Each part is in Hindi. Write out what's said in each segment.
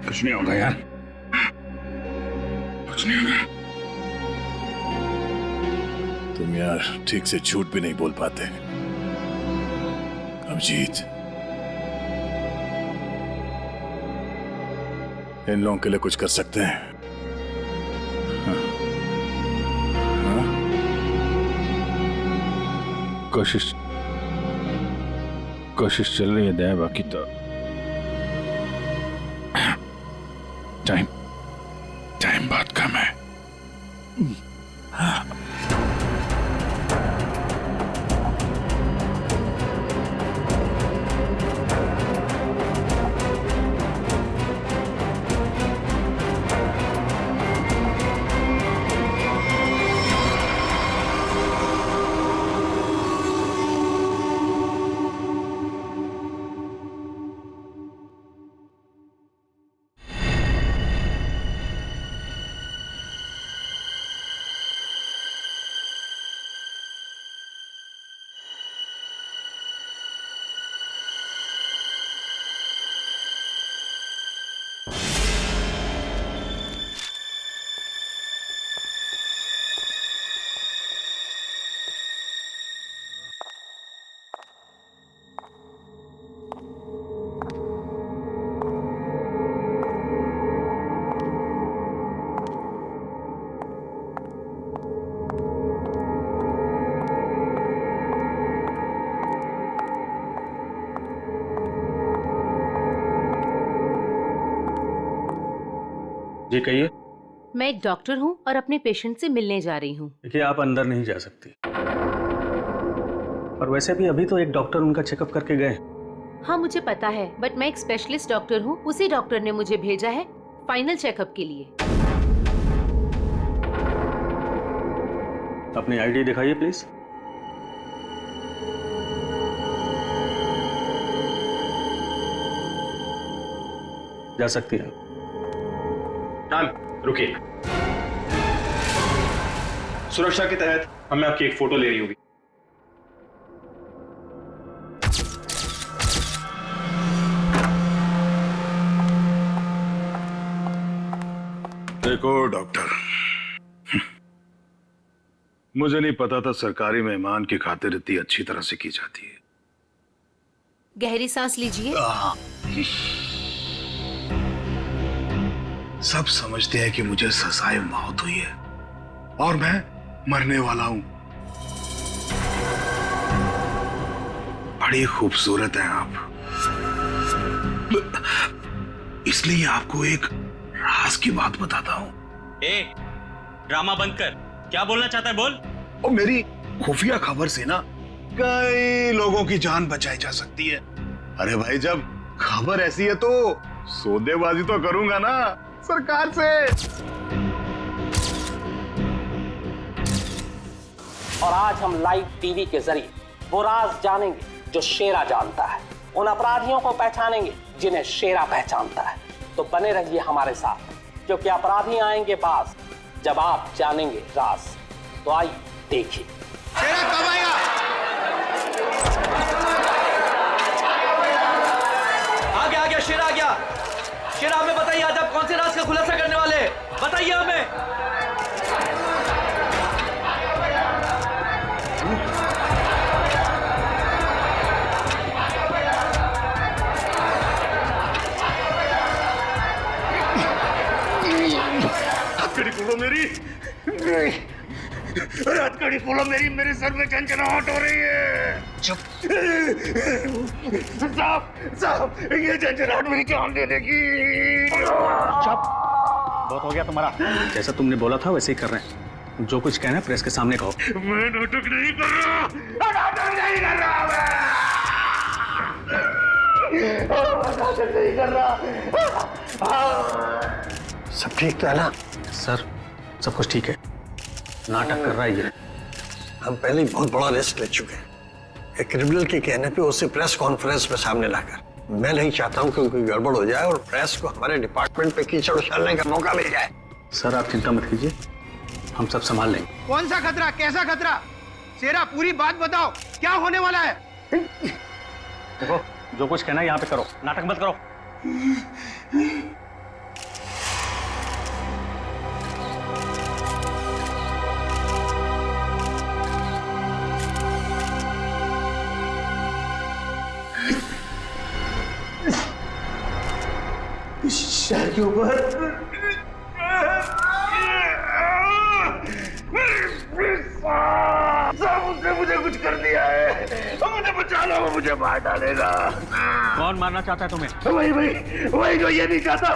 कुछ नहीं होगा यार, कुछ नहीं होगा। तुम यार ठीक से झूठ भी नहीं बोल पाते। अभिजीत, इन लोगों के लिए कुछ कर सकते हैं? हाँ? हाँ? कोशिश चल रही है दया, बाकी तो टाइम बहुत कम है। जी कहिए। मैं एक डॉक्टर हूँ और अपने पेशेंट से मिलने जा रही हूँ। देखिए, आप अंदर नहीं जा सकती, और वैसे भी अभी तो एक डॉक्टर उनका चेकअप करके गए। हाँ मुझे पता है, बट मैं एक स्पेशलिस्ट डॉक्टर हूँ। उसी डॉक्टर ने मुझे भेजा है फाइनल चेकअप के लिए। अपनी आईडी दिखाइए प्लीज। जा सकती है। मैम रुकिए, सुरक्षा के तहत हमें आपकी एक फोटो ले रही होगी। देखो डॉक्टर, मुझे नहीं पता था सरकारी मेहमान की खातिर इतनी अच्छी तरह से की जाती है। गहरी सांस लीजिए। सब समझते हैं कि मुझे सजाए मौत हुई है और मैं मरने वाला हूं। बड़ी खूबसूरत हैं आप, इसलिए आपको एक राज की बात बताता हूं। ड्रामा बंद कर, क्या बोलना चाहता है बोल। और मेरी खुफिया खबर से ना कई लोगों की जान बचाई जा सकती है। अरे भाई, जब खबर ऐसी है तो सौदेबाजी तो करूंगा ना सरकार से। और आज हम लाइव टीवी के जरिए वो राज जानेंगे जो शेरा जानता है, उन अपराधियों को पहचानेंगे जिन्हें शेरा पहचानता है। तो बने रहिए हमारे साथ, क्योंकि अपराधी आएंगे पास जब आप जानेंगे राज। तो आइए देखिए। शेरा कब आएगा? आ गया शेरा आ गया। शेरा, हमें बताइए आज आप कौन से राज का खुलासा करने वाले हैं? बताइए हमें। हथकड़ी खोलो मेरी, हथकड़ी खोलो मेरी, मेरे सर में झंझनाहट हो रही है। चुप साहब, ये झंझनाहट मेरी जान दे देगी। चुप, बहुत हो गया तुम्हारा। जैसा तुमने बोला था वैसे ही कर रहे हैं। जो कुछ कहना है प्रेस के सामने कहो। मैं नाटक नहीं कर रहा, नाटक नहीं कर रहा, मैं नाटक नहीं कर रहा। सब ठीक तो है ना? सर, सब कुछ ठीक है। नाटक कर रहा है ये। हम पहले ही बहुत बड़ा रिस्क ले चुके हैं। एक क्रिमिनल के कहने पे उसे प्रेस कॉन्फ्रेंस में सामने लाकर, मैं नहीं चाहता हूं कि कोई गड़बड़ हो जाए और प्रेस को हमारे डिपार्टमेंट पे कीचड़ उछालने का मौका मिल जाए। सर आप चिंता मत कीजिए, हम सब संभाल लेंगे। कौन सा खतरा, कैसा खतरा? शेरा पूरी बात बताओ, क्या होने वाला है? देखो, जो कुछ कहना है यहाँ पे करो, नाटक मत करो। इस शहर के ऊपर उसने मुझे कुछ कर दिया है, मुझे बचा लो, वो मुझे मार डालेगा। कौन मारना चाहता है तुम्हें? वही जो ये नहीं चाहता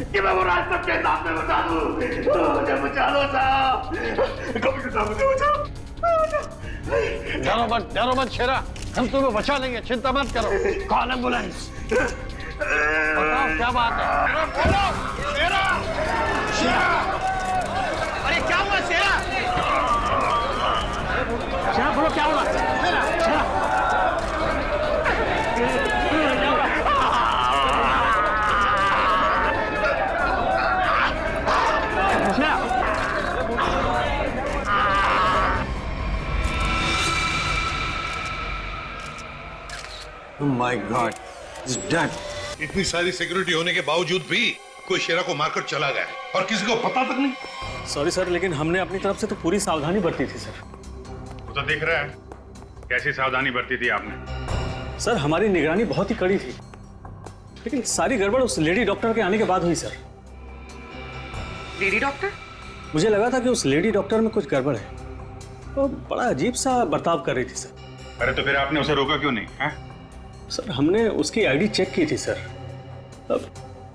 कि मैं वो राज सबके सामने बता दूं। मुझे बचा लो साहब, कभी साहब मुझे बचाओ। डरो मत शेरा, हम तुम्हें बचा लेंगे, चिंता मत करो। Call ambulance. बताओ क्या बात है? बोलो शेरा, शेरा। अरे क्या हुआ शेरा? शेरा बोलो क्या हुआ? शेरा Oh my God, he's dead. इतनी सारी सिक्योरिटी होने के बावजूद भी कोई शेरा को मारकर चला गया और किसी को पता तक नहीं। सॉरी सर, लेकिन हमने अपनी तरफ से तो पूरी सावधानी बरती थी सर। वो तो दिख रहा है कैसी सावधानी बरती थी आपने। सर हमारी निगरानी बहुत ही कड़ी थी, लेकिन सारी गड़बड़ उस लेडी डॉक्टर के आने के बाद हुई सर। Lady doctor? मुझे लगा था कि उस लेडी डॉक्टर में कुछ गड़बड़ है, तो बड़ा अजीब सा बर्ताव कर रही थी सर। अरे तो फिर आपने उसे रोका क्यों नहीं है? सर हमने उसकी आईडी चेक की थी सर। अब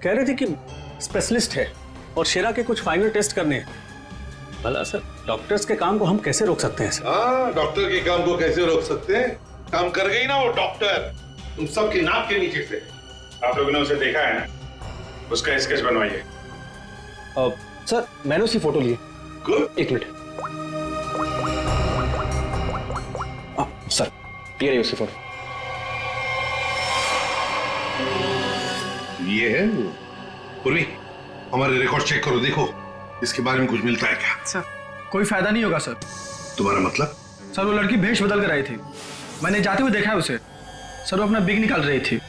कह रहे थे कि स्पेशलिस्ट है और शेरा के कुछ फाइनल टेस्ट करने हैं। भला सर डॉक्टर्स के काम को हम कैसे रोक सकते हैं सर? हाँ, डॉक्टर के काम को कैसे रोक सकते हैं? काम कर गई ना वो डॉक्टर, तुम सबकी नाक के नीचे से। आप लोगों ने उसे देखा है ना, उसका स्केच बनवाइए। सर मैंने उसकी फोटो ली। गुड। एक मिनट सर, ये रही उसकी फोटो। ये है वो। पूर्वी, हमारे रिकॉर्ड चेक करो, देखो इसके बारे में कुछ मिलता है क्या? सर कोई फायदा नहीं होगा सर। तुम्हारा मतलब? सर वो लड़की भेष बदल कर आई थी, मैंने जाते हुए देखा है उसे। सर वो अपना बिग निकाल रही थी,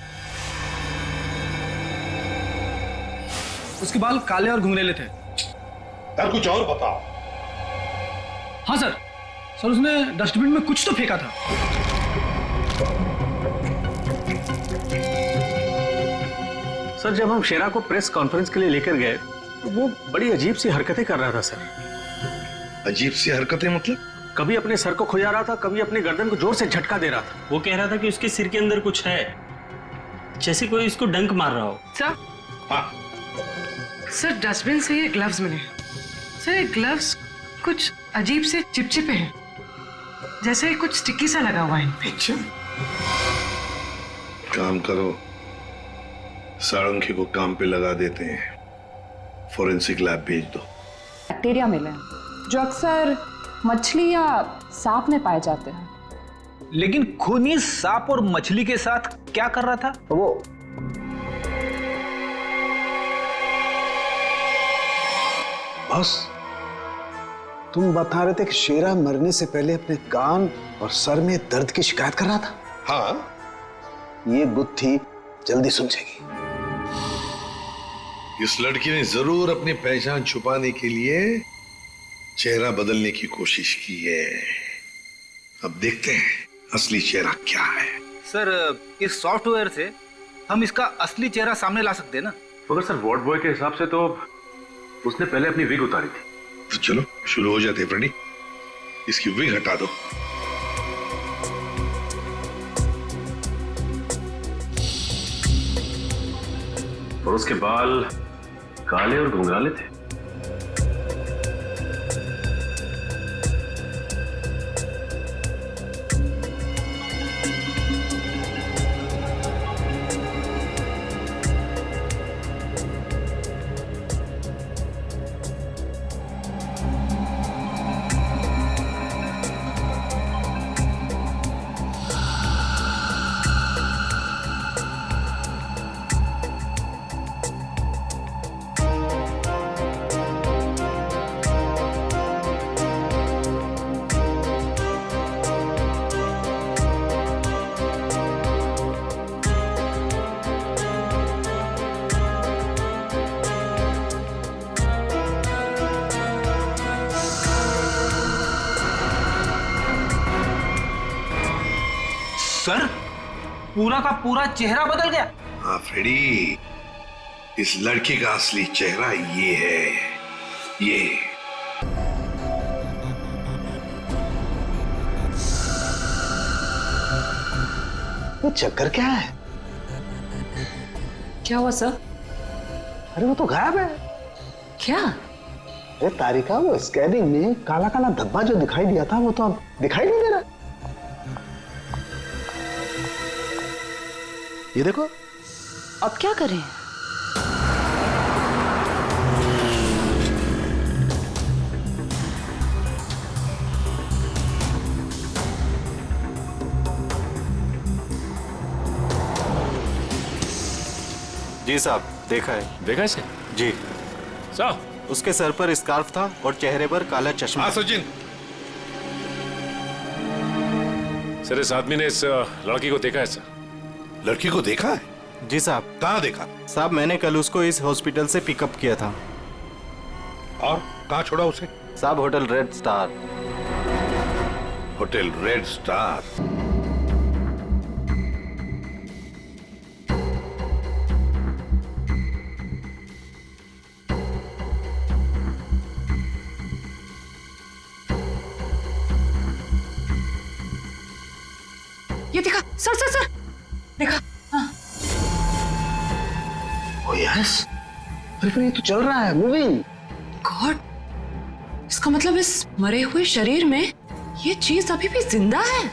उसके बाल काले और घुंघरेले थे। यार कुछ और बताओ। हाँ सर, सर उसने डस्टबिन में कुछ तो फेंका था। सर जब हम शेरा को प्रेस कॉन्फ्रेंस के लिए लेकर गए तो वो बड़ी अजीब सी हरकतें कर रहा था सर। अजीब सी हरकतें मतलब? कभी अपने सर को खुजा रहा था, कभी अपनी गर्दन को जोर से झटका दे रहा था। वो कह रहा था कि उसके सिर के अंदर कुछ है, जैसे कोई इसको डंक मार रहा हो। सर? हाँ। सर डस्टबिन से ये ग्लव्स मिले। सर ये ग्लव्स कुछ अजीब से चिपचिपे हैं, जैसे कुछ स्टिकी सा लगा हुआ है इन पे। अच्छा, काम करो, सारंगी को काम पे लगा देते हैं, फोरेंसिक लैब भेज दो। बैक्टीरिया मिले हैं जो अक्सर मछली या सांप में पाए जाते हैं। लेकिन खूनी सांप और मछली के साथ क्या कर रहा था वो? बॉस, तुम बता रहे थे कि शेरा मरने से पहले अपने कान और सर में दर्द की शिकायत कर रहा था। हाँ, ये बुद्धि जल्दी सुलझेगी। इस लड़की ने जरूर अपनी पहचान छुपाने के लिए चेहरा बदलने की कोशिश की है। अब देखते हैं असली चेहरा क्या है। सर इस सॉफ्टवेयर से हम इसका असली चेहरा सामने ला सकते हैं ना? मगर सर वार्ड बॉय के हिसाब से तो उसने पहले अपनी विग उतारी थी। तो चलो शुरू हो जाते हैं फ्रेंडी, इसकी विग हटा दो। और उसके बाल काले और घुंघराले थे। सर पूरा का पूरा चेहरा बदल गया। हाँ फ्रेडी, इस लड़की का असली चेहरा ये है, ये। ये चक्कर क्या है? क्या हुआ सर? अरे वो तो गायब है। क्या? अरे तारिका, वो स्कैनिंग में काला काला धब्बा जो दिखाई दिया था वो तो अब दिखाई नहीं दे रहा। ये देखो। अब क्या करें? जी साहब, देखा है। देखा इसे? जी साहब, उसके सर पर स्कार्फ था और चेहरे पर काला चश्मा। हाँ सचिन। सर, इस आदमी ने इस लड़की को देखा है सर। लड़की को देखा है? जी साहब। कहाँ देखा? साहब, मैंने कल उसको इस हॉस्पिटल से पिकअप किया था। और कहाँ छोड़ा उसे? साहब, hotel red star. Hotel red star? ये देखा सर, सर सर, देखा? हाँ। ओ यस, अरे ये तो चल रहा है, मूविंग। गॉड, इसका मतलब इस मरे हुए शरीर में ये चीज अभी भी जिंदा है।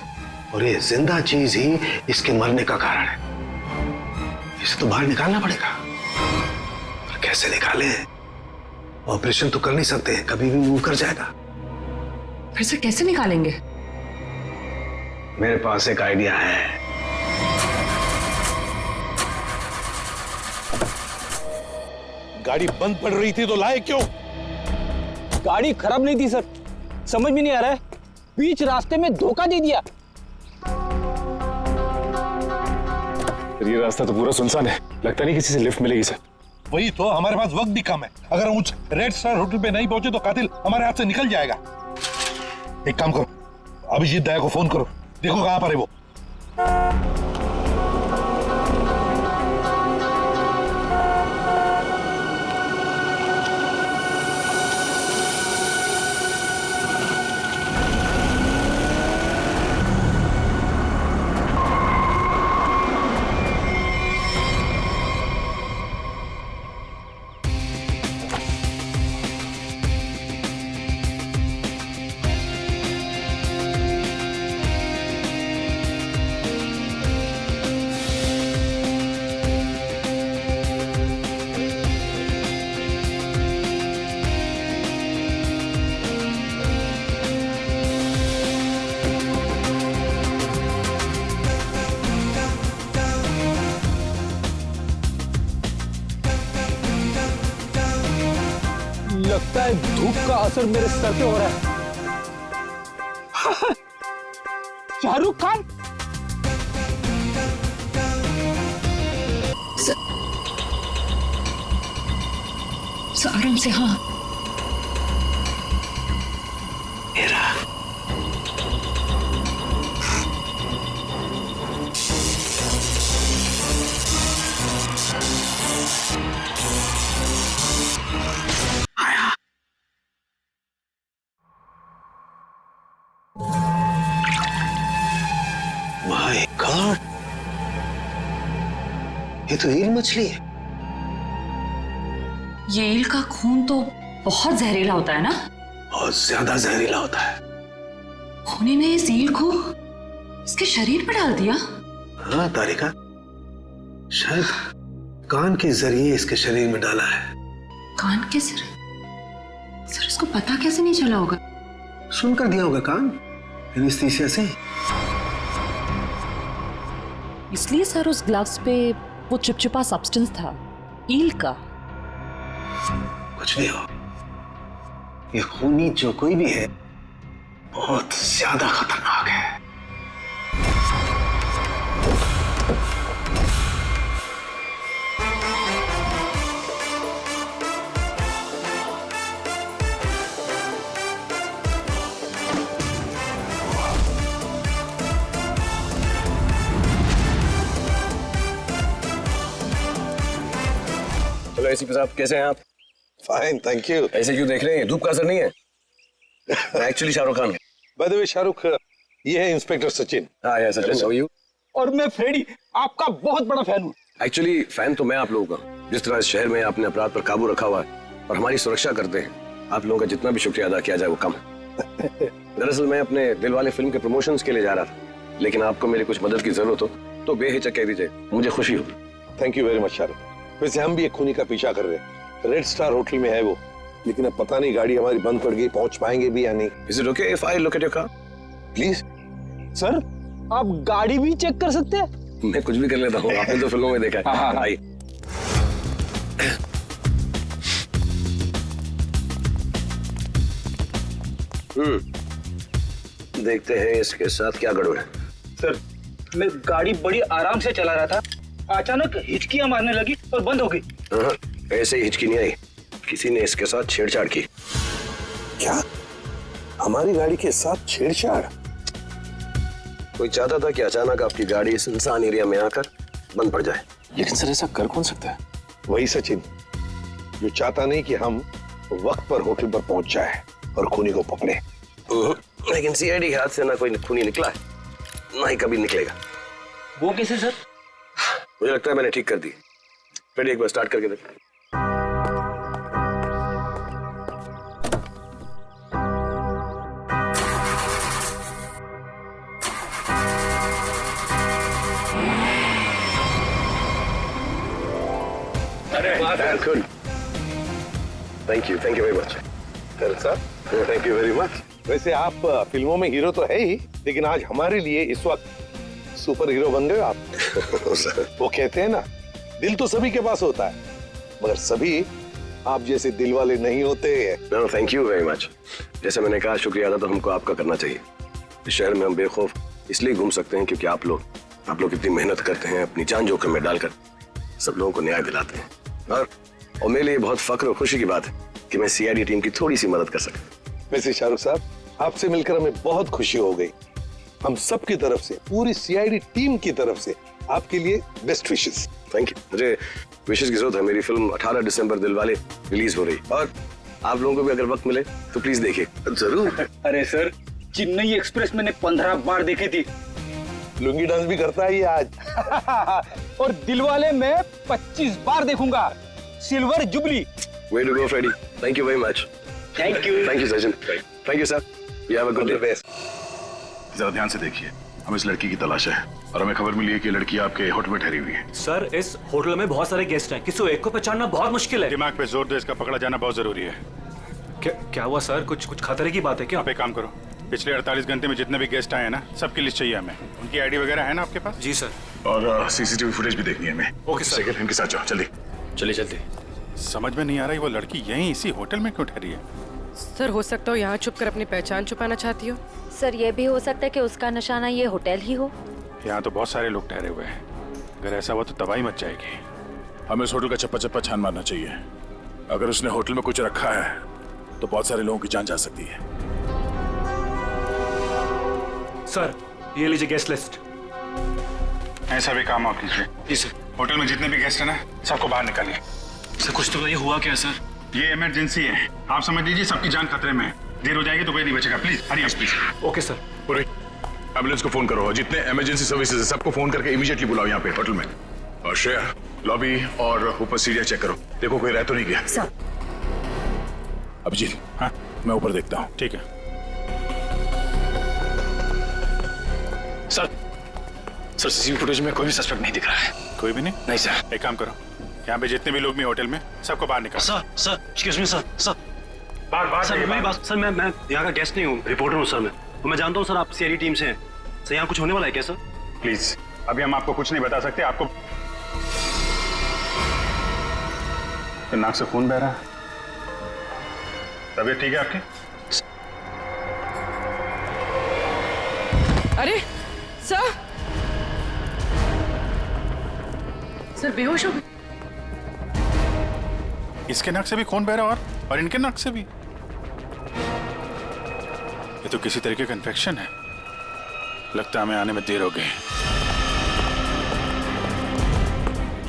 और ये जिंदा चीज ही इसके मरने का कारण है। इसे तो बाहर निकालना पड़ेगा। पर कैसे निकाले? ऑपरेशन तो कर नहीं सकते, कभी भी मूव कर जाएगा। फिर से कैसे निकालेंगे? मेरे पास एक आइडिया है। गाड़ी बंद पड़ रही थी तो लाए क्यों? गाड़ी खराब नहीं थी सर, समझ में नहीं आ रहा है, बीच रास्ते में धोखा दे दिया। ये रास्ता तो पूरा सुनसान है, लगता नहीं किसी से लिफ्ट मिलेगी सर। वही तो, हमारे पास वक्त भी कम है। अगर हम उस रेड स्टार होटल पे नहीं पहुंचे तो कातिल हमारे हाथ से निकल जाएगा। एक काम करो, अभिजीत दया को फोन करो, देखो कहां पर है वो। लगता है धूप का असर मेरे सर पे हो रहा है। शाहरुख खान। आराम से। हाँ, माय गॉड, ये तो ईल मछली है। ये ईल का खून तो बहुत जहरीला होता है ना? बहुत ज्यादा जहरीला होता है। खूनी ने इस ईल को इसके शरीर पर डाल दिया। हाँ तारिका, शायद कान के जरिए इसके शरीर में डाला है। कान के सर इसको पता कैसे नहीं चला होगा? सुनकर दिया होगा कान, एनेस्थीसिया से। इसलिए सर उस ग्लव्स पे वो चिपचिपा सब्सटेंस था, ईल का। कुछ भी हो, ये खूनी जो कोई भी है बहुत ज्यादा खतरनाक है। हेलो एसीपी साहब, कैसे हैं आप? Fine, thank you. ऐसे क्यों देख रहे हैं? धूप का असर नहीं है? मैं actually Shahrukh Khan. By the way Shahrukh, ये है इंस्पेक्टर सचिन। हाँ यार सचिन, हाउ आर यू? और मैं फ्रेडी आपका बहुत बड़ा फैन हूँ। एक्चुअली फैन तो मैं आप लोगों का। जिस तरह इस शहर में आपने अपराध पर काबू रखा हुआ है और हमारी सुरक्षा करते हैं, आप लोगों का जितना भी शुक्रिया अदा किया जाए वो कम है। दरअसल मैं अपने दिलवाले फिल्म के प्रमोशंस के लिए जा रहा था, लेकिन आपको मेरी कुछ मदद की जरूरत हो तो बेहिचक कह दीजिए, मुझे खुशी होगी। Thank you very much Shahrukh. वैसे हम भी एक खूनी का पीछा कर रहे हैं, रेड स्टार होटल में है वो, लेकिन अब पता नहीं गाड़ी हमारी बंद पड़ गई, पहुंच पाएंगे भी या नहीं। Is it okay if I look at your car? Please. Sir आप गाड़ी भी चेक कर सकते हैं? मैं कुछ भी कर लेता हूँ, आपने तो फिल्मों में देखा है। हाँ। आइए। देखते हैं इसके साथ क्या गड़बड़ है। सर मैं गाड़ी बड़ी आराम से चला रहा था, अचानक हिचकियां मारने लगी और बंद हो गई। हाँ, ऐसे ही हिचकी नहीं आई, किसी ने इसके साथ छेड़छाड़ की। क्या? हमारी गाड़ी के साथ छेड़छाड़? कोई चाहता था कि अचानक आपकी गाड़ी सुनसान एरिया में आकर बंद पड़ जाए। लेकिन सर ऐसा कर कौन सकता है? वही सचिन, जो चाहता नहीं कि हम वक्त पर होटल पर पहुंच जाए और खूनी को पकड़े। लेकिन सीआईडी के हाथ से ना कोई खूनी निकला है, ना ही कभी निकलेगा। वो कैसे सर? मुझे लगता है मैंने ठीक कर दी। फिर एक बार स्टार्ट करके देख। Good. Thank you very much. Thank you very much. वैसे आप फिल्मों में हीरो तो है ही, लेकिन आज हमारे लिए इस वक्त सुपर हीरो बन गए आप। वो कहते हैं ना, दिल तो सभी के पास होता है, मगर सभी आप जैसे दिल वाले नहीं होते। No, thank you very much. जैसे मैंने कहा, शुक्रिया अदा तो हमको आपका करना चाहिए। इस शहर में हम बेखौफ इसलिए घूम सकते हैं क्योंकि आप लोग इतनी मेहनत करते हैं, अपनी जान जोखिम में डालकर सब लोगों को न्याय दिलाते हैं। और मेरे लिए बहुत फख्र और खुशी की बात है कि मैं सीआईडी टीम की थोड़ी सी मदद कर सकता। वैसे शाहरुख साहब, आपसे मिलकर हमें बहुत खुशी हो गई। हम सब की तरफ से, पूरी सीआईडी टीम की तरफ से आपके लिए बेस्ट विशेस। Thank you. मुझे विशेस की जरूरत है। मेरी फिल्म 18 दिसंबर दिलवाले रिलीज हो रही, और आप लोगों को भी अगर वक्त मिले तो प्लीज देखिए। जरूर। अरे सर, चेन्नई एक्सप्रेस मैंने 15 बार देखी थी। लुंगी डांस भी करता है ये आज। और दिलवाले मैं 25 बार देखूंगा। Silver jubilee. Way to go, Freddy. Thank you very much. Thank you. Thank you, Sachin. Thank you, sir. You have a good day. जरा ध्यान से देखिए, हम इस लड़की की तलाश है और हमें खबर मिली है कि लड़की आपके होटल में ठहरी हुई है। सर इस होटल में बहुत सारे गेस्ट हैं, किसी एक को पहचानना बहुत मुश्किल है। दिमाग पे जोर दो, इसका पकड़ा जाना बहुत जरूरी है। क्या हुआ सर? कुछ खतरे की बात है क्या? आप एक काम करो, पिछले 48 घंटे में जितने भी गेस्ट आए हैं ना, सबकी लिस्ट चाहिए हमें। उनकी आईडी वगैरह है ना आपके पास? जी सर। और सीसीटीवी फुटेज भी देखनी है हमें। Okay sir. सेकंड इनके साथ जाओ, जल्दी। चलिए। समझ में नहीं आ रही वो लड़की यहीं इसी होटल में क्यों ठहरी है? सर हो सकता हो यहाँ छुप कर अपनी पहचान छुपाना चाहती हो। सर ये भी हो सकता है कि उसका निशाना ये होटल ही हो। यहाँ तो बहुत सारे लोग ठहरे हुए हैं, अगर ऐसा हुआ तो तबाही मच जाएगी। हमें इस होटल का चप्पा चप्पा छान मारना चाहिए। अगर उसने होटल में कुछ रखा है तो बहुत सारे लोगों की जान जा सकती है। सर ये लीजिए गेस्ट लिस्ट। ऐसा भी काम आप कीजिए। जी सर। होटल में जितने भी गेस्ट हैं ना, सबको बाहर निकालिए। सर कुछ तो बताइए, हुआ क्या सर? ये इमरजेंसी है, आप समझ लीजिए सबकी जान खतरे में है। देर हो जाएगी तो कोई नहीं बचेगा। Please Hari please. Okay sir. पूरे एम्बुलेंस को फोन करो, जितने इमरजेंसी सर्विसेज है सबको फोन करके इमीडिएटली बुलाओ यहाँ पे होटल में। और श्रेया, लॉबी और ऊपर सीढ़ियाँ चेक करो, देखो कोई रह तो नहीं गया। सर। अभिजीत, हाँ मैं ऊपर देखता हूँ। ठीक है सर सीसीटीवी फुटेज में कोई भी सस्पेक्ट नहीं दिख रहा है। कोई भी नहीं? नहीं सर। एक काम करो, यहाँ पे जितने भी लोग भी होटल में, सबको बाहर निकालो। Sir excuse me sir. बाहर सर मेरी बात। सर मैं यहाँ का गेस्ट नहीं हूँ, रिपोर्टर हूँ सर। मैं जानता हूँ सर आप सीआईडी टीम से हैं सर। यहाँ कुछ होने वाला है क्या सर? प्लीज अभी हम आपको कुछ नहीं बता सकते। आपको नाक से खून बह रहा है, तबीयत ठीक है आपकी? अरे सर बेहोश हो गए। इसके नाक से भी खून बह रहा है और इनके नाक से भी। ये तो किसी तरीके का इन्फेक्शन है, लगता है हमें आने में देर हो गई।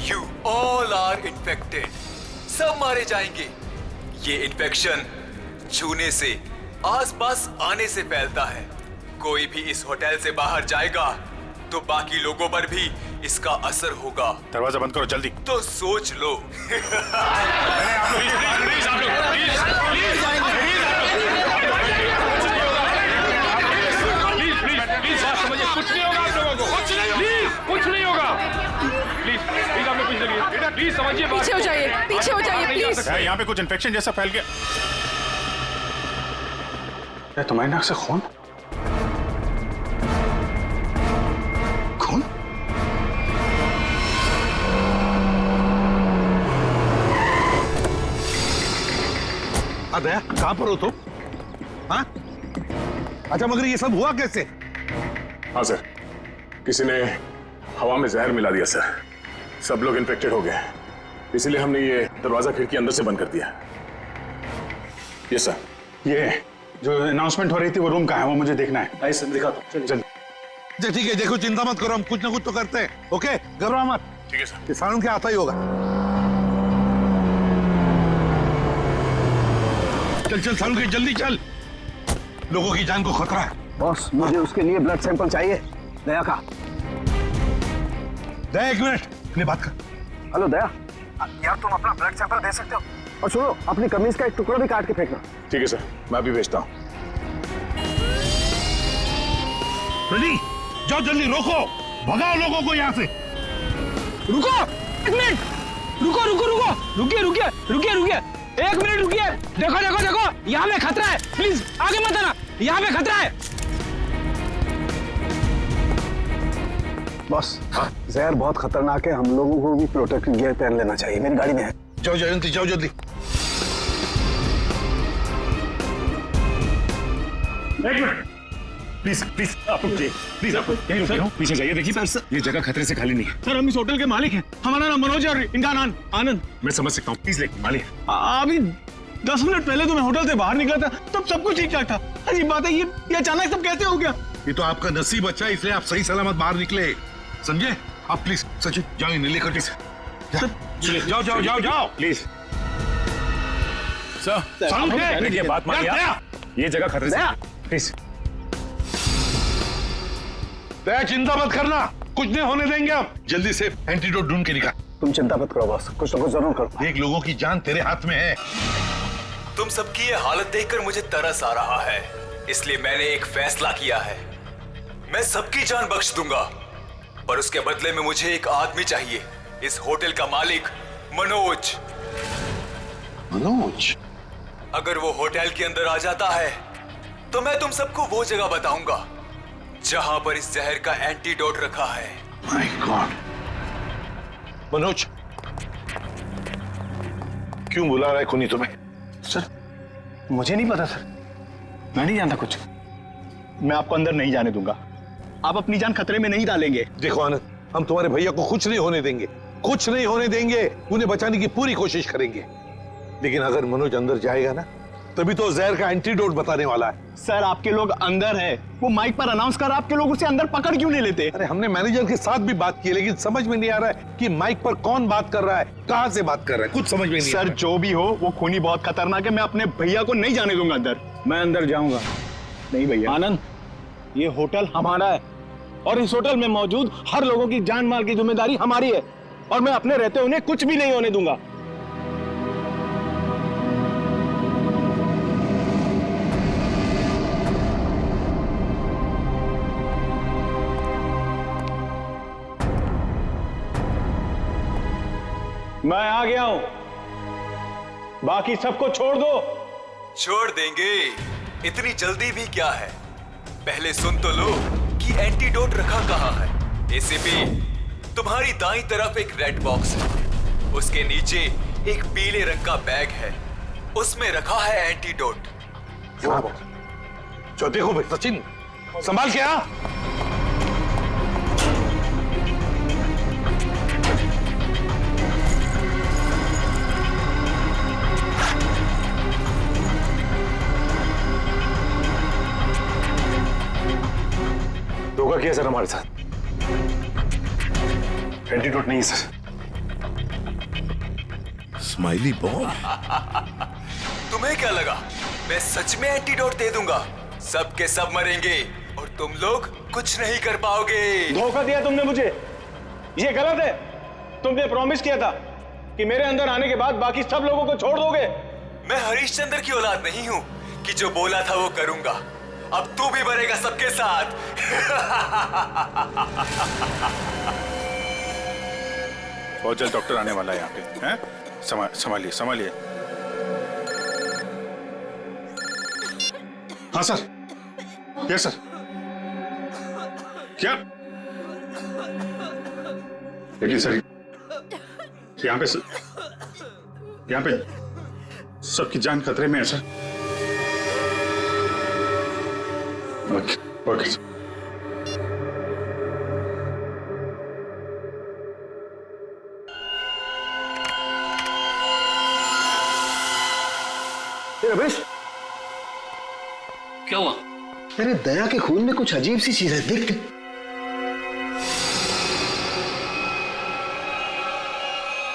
You all are infected. सब मारे जाएंगे। ये इन्फेक्शन छूने से, आसपास आने से फैलता है। कोई भी इस होटल से बाहर जाएगा तो बाकी लोगों पर भी इसका असर होगा। दरवाजा बंद करो जल्दी। तो सोच लो। कुछ नहीं होगा आप लोगों को, कुछ नहीं होगा। प्लीज प्लीज आप लोग पीछे चलिए बेटा, प्लीज समझिए। पीछे हो जाइए, पीछे हो जाइए प्लीज। यहाँ पे कुछ इन्फेक्शन जैसा फैल गया। तुम्हारी नाक से खून? खून? दया, कहां पर हो तुम? हाँ? अच्छा, मगर ये सब हुआ कैसे? हाँ सर, किसी ने हवा में जहर मिला दिया सर। सब लोग इन्फेक्टेड हो गए, इसीलिए हमने ये दरवाजा खिड़की अंदर से बंद कर दिया। ये सर, ये जो अनाउंसमेंट हो रही थी वो रूम कहाँ है, वो मुझे देखना है। आइए सर, दिखा दो। चलिए। ठीक है, देखो चिंता मत करो, हम कुछ ना कुछ तो करते हैं। ओके, घबराओ मत। ठीक है सर। ये साउंड क्या आता ही होगा। चल चल साउंड के, जल्दी चल, लोगों की जान को खतरा है। बॉस, मुझे उसके लिए ब्लड सैंपल चाहिए, दया का। दया, एक मिनट, अपनी बात कर। हेलो दया, यार तुम अपना ब्लड सैंपल दे सकते हो? और सुनो, अपनी कमीज का एक टुकड़ा भी काट के फेंकना। ठीक है सर, मैं अभी भेजता हूँ। रेडी, जाओ जल्दी, रोको, भगाओ लोगों को यहाँ से। रुको, एक मिनट, रुको रुको रुको, रुकिए रुकिए रुकिए रुकिए, एक मिनट रुकिए। देखो देखो देखो, यहाँ पे खतरा है, प्लीज आगे मत आना, यहाँ पे खतरा है। बॉस, जहर बहुत खतरनाक है, हम लोगों को भी प्रोटेक्टिव गियर पहन लेना चाहिए। मेरी गाड़ी में है। जाओ जयंती, जाओ जल्दी। एक मिनट, प्लीज प्लीज आप रुकिए, प्लीज आप यहीं रुकिए, पीछे जाइए। देखिए सर, ये जगह खतरे से खाली नहीं है। सर, हम इस होटल के मालिक हैं। हमारा नाम मनोज है और इनका नाम आनंद। मैं समझ सकता हूँ, प्लीज लेकिन मालिक। अभी 10 मिनट पहले तो मैं होटल से बाहर निकला था, तब सब कुछ ठीक ठाक था। अजीब बात है, ये अचानक सब कैसे हो गया? ये तो आपका नसीब अच्छा है, इसलिए आप सही सलामत बाहर निकले, समझे? आप प्लीज सचिन जाओ, इन्हें लेकर जाओ जाओ जाओ जाओ प्लीज। सर, ये बात मानिए, ये जगह खतरे से, प्लीज। दया, चिंता मत करना, कुछ नहीं होने देंगे। आप जल्दी से एंटीडोट ढूंढ के निकाल। तुम चिंता मत करो बॉस, कुछ ना कुछ जरूर करो। देख, लोगों की जान तेरे हाथ में है। तुम सबकी ये हालत देखकर मुझे तरस आ रहा है, इसलिए मैंने एक फैसला किया है। मैं सबकी जान बख्श दूंगा, पर उसके बदले में मुझे एक आदमी चाहिए, इस होटल का मालिक मनोज। मनोज? अगर वो होटल के अंदर आ जाता है तो मैं तुम सबको वो जगह बताऊंगा जहां पर इस जहर का एंटीडोट रखा है। My God. मनोज, क्यों बुला रहा है खूनी तुम्हें? सर, मुझे नहीं पता सर, मैं नहीं जानता कुछ। मैं आपको अंदर नहीं जाने दूंगा, आप अपनी जान खतरे में नहीं डालेंगे। देखो आनंद, हम तुम्हारे भैया को कुछ नहीं होने देंगे, कुछ नहीं होने देंगे। उन्हें बचाने की पूरी कोशिश करेंगे, लेकिन अगर मनोज अंदर जाएगा ना, तभी तो जहर का एंटीडोट बताने वाला है। सर, आपके लोग अंदर है, वो माइक पर अनाउंस कर, आपके लोग उसे अंदर पकड़ क्यों नहीं लेते? अरे हमने मैनेजर के साथ भी बात की, लेकिन समझ में नहीं आ रहा है कि माइक पर कौन बात कर रहा है, कहां से बात कर रहा है, कुछ समझ में नहीं सर, जो भी हो, वो खूनी बहुत खतरनाक है। मैं अपने भैया को नहीं जाने दूंगा अंदर। मैं अंदर जाऊंगा नहीं भैया। आनंद, ये होटल हमारा है और इस होटल में मौजूद हर लोगों की जान माल की जिम्मेदारी हमारी है, और मैं अपने रहते उन्हें कुछ भी नहीं होने दूंगा। मैं आ गया हूं, बाकी सबको छोड़ दो। छोड़ देंगे, इतनी जल्दी भी क्या है? पहले सुन तो लो कि एंटीडोट रखा कहाँ है। एसीपी, तुम्हारी दाईं तरफ एक रेड बॉक्स है, उसके नीचे एक पीले रंग का बैग है, उसमें रखा है एंटीडोट। जो देखो भाई सचिन, संभाल के आ। धोखा किया सर हमारे साथ। एंटीडोट नहीं है सर। Smiley bomb. तुम्हें क्या लगा मैं सच में एंटीडोट दे दूंगा? सब के सब मरेंगे और तुम लोग कुछ नहीं कर पाओगे। धोखा दिया तुमने मुझे, ये गलत है। तुमने प्रॉमिस किया था कि मेरे अंदर आने के बाद बाकी सब लोगों को छोड़ दोगे। मैं हरिश्चंद्र की औलाद नहीं हूँ कि जो बोला था वो करूंगा। अब तू भी मरेगा सबके साथ। बहुत जल्द डॉक्टर आने वाला है यहाँ पे, हैं? संभालिए संभालिए। हाँ सर। Yes sir. क्या? लेकिन सर यहाँ पे सबकी जान खतरे में है सर। Okay sir. रमेश, क्या हुआ? अरे दया के खून में कुछ अजीब सी चीज है, देख।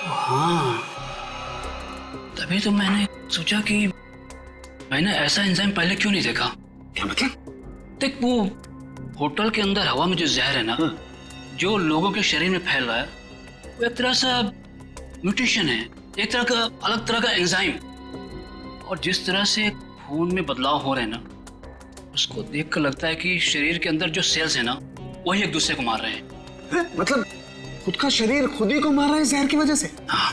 हाँ, तभी तो मैंने सोचा कि मैंने ऐसा एंजाइम पहले क्यों नहीं देखा। क्या मतलब? देख, वो होटल के अंदर हवा में जो जहर है ना, जो लोगों के शरीर में फैल रहा है, वो एक तरह सा म्यूटेशन है, एक तरह का अलग तरह का एंजाइम। और जिस तरह से खून में बदलाव हो रहे हैं ना, उसको देखकर लगता है कि शरीर के अंदर जो सेल्स है ना, वही एक दूसरे को मार रहे हैं। मतलब खुद का शरीर खुद ही को मार रहा है जहर की वजह से? हाँ।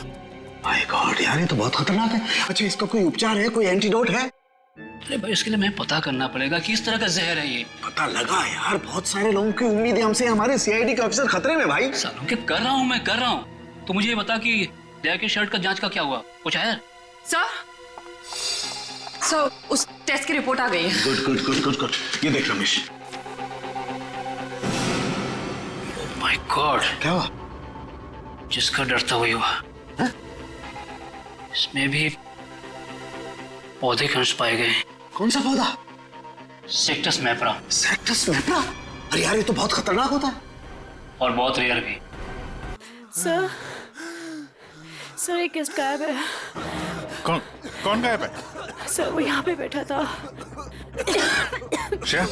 माय गॉड यार, ये तो बहुत खतरनाक है। अच्छा, इसका कोई उपचार है, कोई एंटीडोट है? अरे भाई, इसके लिए मैं पता करना पड़ेगा कि इस तरह का जहर है ये। पता लगा यार, बहुत सारे लोगों की उम्मीद है हमसे। हमारे सीआईडी के ऑफिसर खतरे में भाई। सालों के कर रहा हूँ मैं। तो मुझे ये बता कि दया की शर्ट का जांच का क्या हुआ? कुछ है? सर उस टेस्ट की रिपोर्ट आ गई है। Good good good good good. ये देख रमेश। माय गॉड, क्या हुआ? जिसका डर था वही हुआ। इसमें भी पौधे के अंश पाए गए। कौन सा पौधा? सेक्टस मैप्रा। सेक्टस मैप्रा? अरे यार, ये तो बहुत खतरनाक होता है और बहुत रेयर भी। सर एक गेस्ट गायब है। कौन गायब है? सर वो यहाँ पे बैठा था। श्रेया,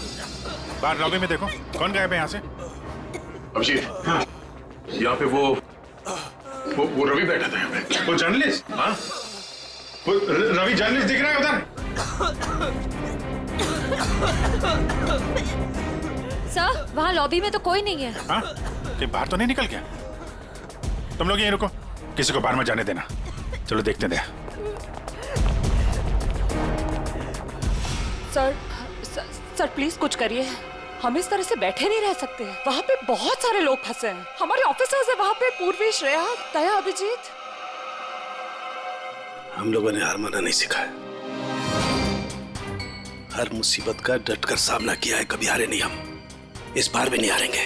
बाहर लॉबी में देखो, कौन गायब है यहाँ से? अभिजीत, हाँ, यहाँ पे वो रवि बैठा था यहाँ पे। वो जर्नलिस्ट? हाँ, वो रवि जर्नलिस्ट दिख रहा है उधर। सर, वहाँ लॉबी में तो कोई नहीं है। हाँ, कि बाहर तो नहीं निकल गया? तुम लोग यहीं रुको, किसी को बाहर में जाने देना। चलो देखते हैं। सर प्लीज कुछ करिए। हम इस तरह से बैठे नहीं रह सकते। वहाँ पे बहुत सारे लोग फंसे हैं। हमारे ऑफिसर्स है वहाँ पे, पूर्वी, श्रेया, दया, अभिजीत। हम लोगों ने हार माना नहीं सिखाया। हर मुसीबत का डटकर सामना किया है, कभी हारे नहीं हम। इस बार भी नहीं हारेंगे।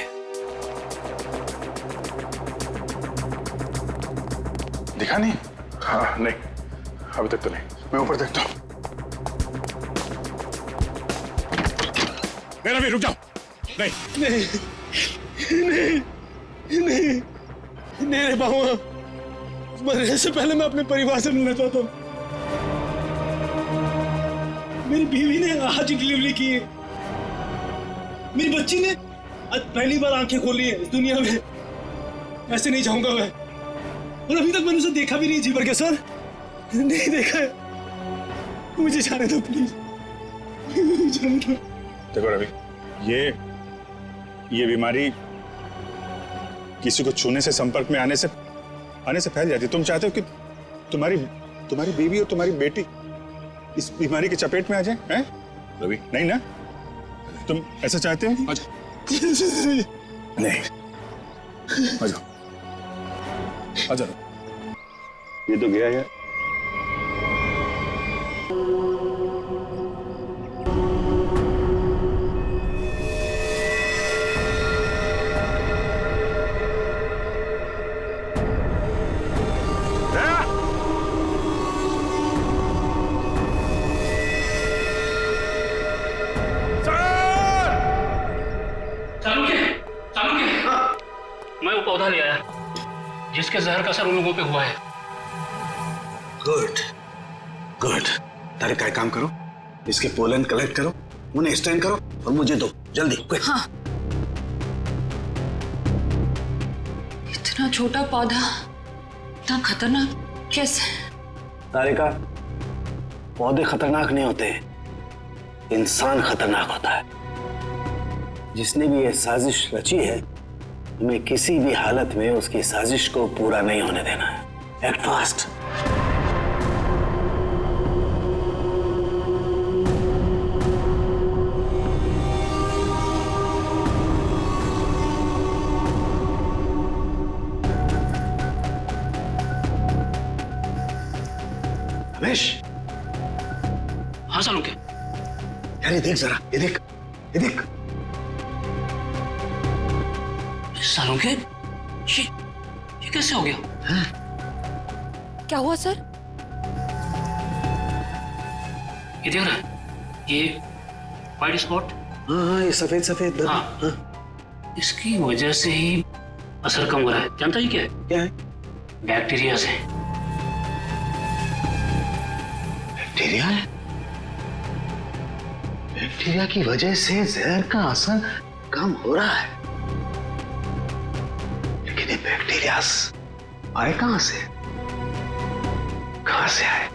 दिखा नहीं? हाँ, नहीं, अभी तक तो नहीं। मैं ऊपर देखता हूँ। मेरा भी रुक जाओ। नहीं रे बाबा, मरने से पहले मैं अपने परिवार से मिलना चाहता हूँ। मेरी बीवी ने आज डिलीवरी की है। मेरी बच्ची ने आज पहली बार आंखें खोली है इस दुनिया में। ऐसे नहीं जाऊंगा मैं। और अभी तक मैंने उसे देखा भी नहीं जी भर के। सर, नहीं देखा है। मुझे जाने दो प्लीज। जाने दो। देखो रवि, ये बीमारी किसी को छूने से, संपर्क में आने से फैल जाती है। तुम चाहते हो कि तुम्हारी बीवी और तुम्हारी बेटी इस बीमारी की चपेट में आ जाए? हैं रवि? नहीं ना? तुम ऐसा चाहते हो? आ जाओ। नहीं, आ जाओ, आ जाओ। ये तो गया यार। मैं वो पौधा ले आया जिसके जहर का असर उन लोगों पे हुआ है। Good good. तारिका एक काम करो, इसके पोलन कलेक्ट करो, उन्हें स्टैंड करो और मुझे दो जल्दी क्विक। हाँ। इतना छोटा पौधा इतना खतरनाक कैसे? तारिका, पौधे खतरनाक नहीं होते, इंसान खतरनाक होता है। जिसने भी ये साजिश रची है, हमें किसी भी हालत में उसकी साजिश को पूरा नहीं होने देना है। Act fast. रमेश। हाँ सालुंके। यार ये देख जरा, ये देख, ये देख। सालुंके, ये कैसे हो गया? क्या हुआ सर? ये देख रहा है, ये वाइट स्पॉट। हाँ, ये सफेद सफेद। हाँ। इसकी वजह से ही असर कम हो रहा है। जानता ही क्या है? क्या है? बैक्टीरिया से। बैक्टीरिया है? बैक्टीरिया की वजह से जहर का असर कम हो रहा है, लेकिन ये बैक्टीरिया आए कहां से? कहां से आए?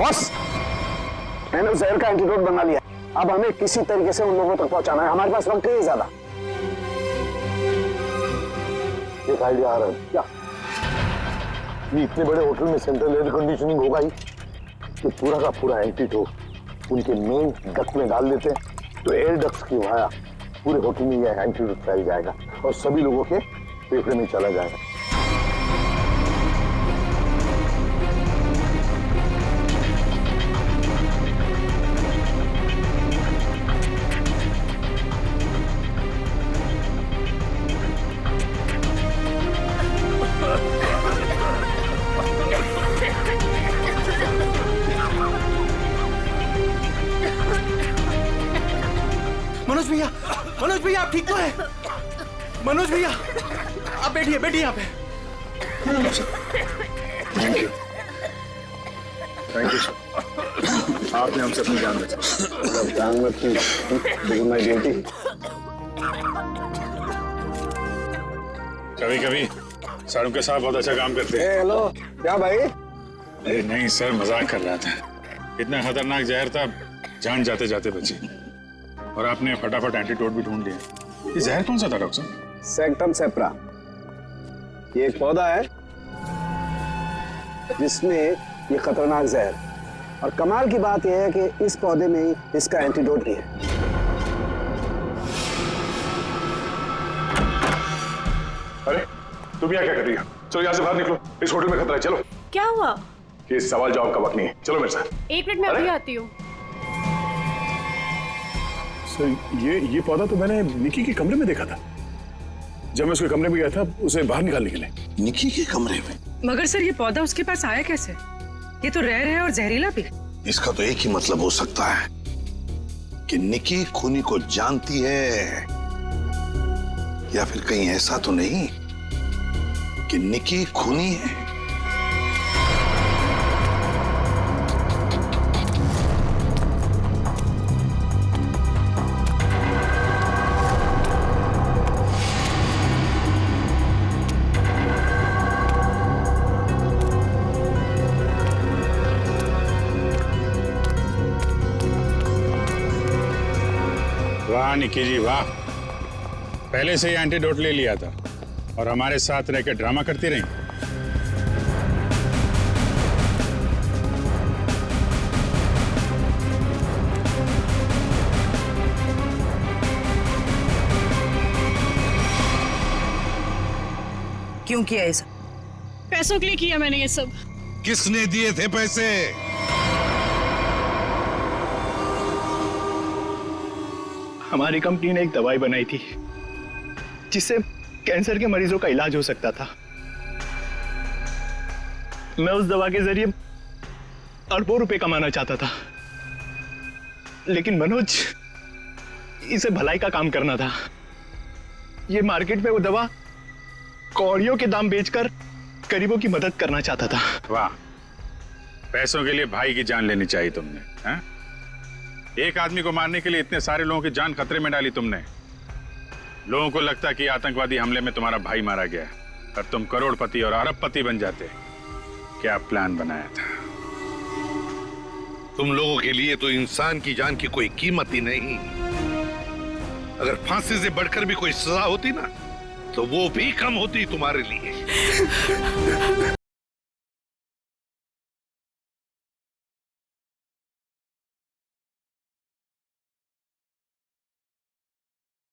बॉस, मैंने उस जहर का एंटीडोट बना लिया। अब हमें किसी तरीके से उन लोगों तक पहुंचाना है। हमारे पास वक्त नहीं है ज्यादा। एक आइडिया आ रहा है। क्या? ये इतने बड़े होटल में सेंट्रल एयर कंडीशनिंग होगा ही, कि पूरा का पूरा एंटीडोट उनके मेन डक्ट में डाल देते हैं, तो एयर डक्ट्स की वाया पूरे होटल में यह एंटीडोट फैल जाएगा और सभी लोगों के फेफड़े में चला जाएगा। मनोज भैया आप ठीक तो है? मनोज भैया आप बैठिए, बैठिए यहाँ पे। Thank you, thank you sir. आपने हमसे अपनी जान बचाई। जान मत की, कभी कभी सारुण के साथ बहुत अच्छा काम करते हैं। हेलो, क्या भाई? अरे नहीं सर, मजाक कर रहा था। इतना खतरनाक जहर था, जान जाते जाते बची। और आपने फटाफट एंटीडोट भी ढूंढ लिया। ये जहर कौन सा था डॉक्टर साहब? सेक्टम सेप्रा। ये एक पौधा है जिसमें ये खतरनाक जहर, और कमाल की बात यह है कि इस पौधे में ही इसका एंटीडोट भी है। अरे तुम यहाँ क्या कर रही हो? चलो यहाँ से बाहर निकलो, इस होटल में खतरा है। चलो। क्या हुआ? ये सवाल जवाब का वक्त नहीं है, चलो मेरे साथ। एक मिनट में अभी आती हूँ। ये पौधा तो मैंने निकी के कमरे में देखा था। जब मैं उसके कमरे में गया था उसे बाहर निकालने के लिए। निकी के कमरे में? मगर सर ये पौधा उसके पास आया कैसे? ये तो रेयर है और जहरीला भी। इसका तो एक ही मतलब हो सकता है कि निकी खूनी को जानती है, या फिर कहीं ऐसा तो नहीं कि निकी खूनी है। वाह निकी जी वाह, पहले से ही एंटीडोट ले लिया था और हमारे साथ रहकर ड्रामा करती रही। क्यों किया ये सब? पैसों के लिए किया मैंने ये सब। किसने दिए थे पैसे? हमारी कंपनी ने एक दवाई बनाई थी जिससे कैंसर के मरीजों का इलाज हो सकता था। मैं उस दवा के जरिए अरबों रुपए कमाना चाहता था, लेकिन मनोज इसे भलाई का काम करना था। ये मार्केट में वो दवा कौड़ियों के दाम बेचकर गरीबों की मदद करना चाहता था। वाह, पैसों के लिए भाई की जान लेनी चाहिए तुमने, हैं? एक आदमी को मारने के लिए इतने सारे लोगों की जान खतरे में डाली तुमने। लोगों को लगता कि आतंकवादी हमले में तुम्हारा भाई मारा गया और तुम करोड़पति और अरबपति बन जाते। क्या प्लान बनाया था? तुम लोगों के लिए तो इंसान की जान की कोई कीमत ही नहीं। अगर फांसी से बढ़कर भी कोई सजा होती ना, तो वो भी कम होती तुम्हारे लिए।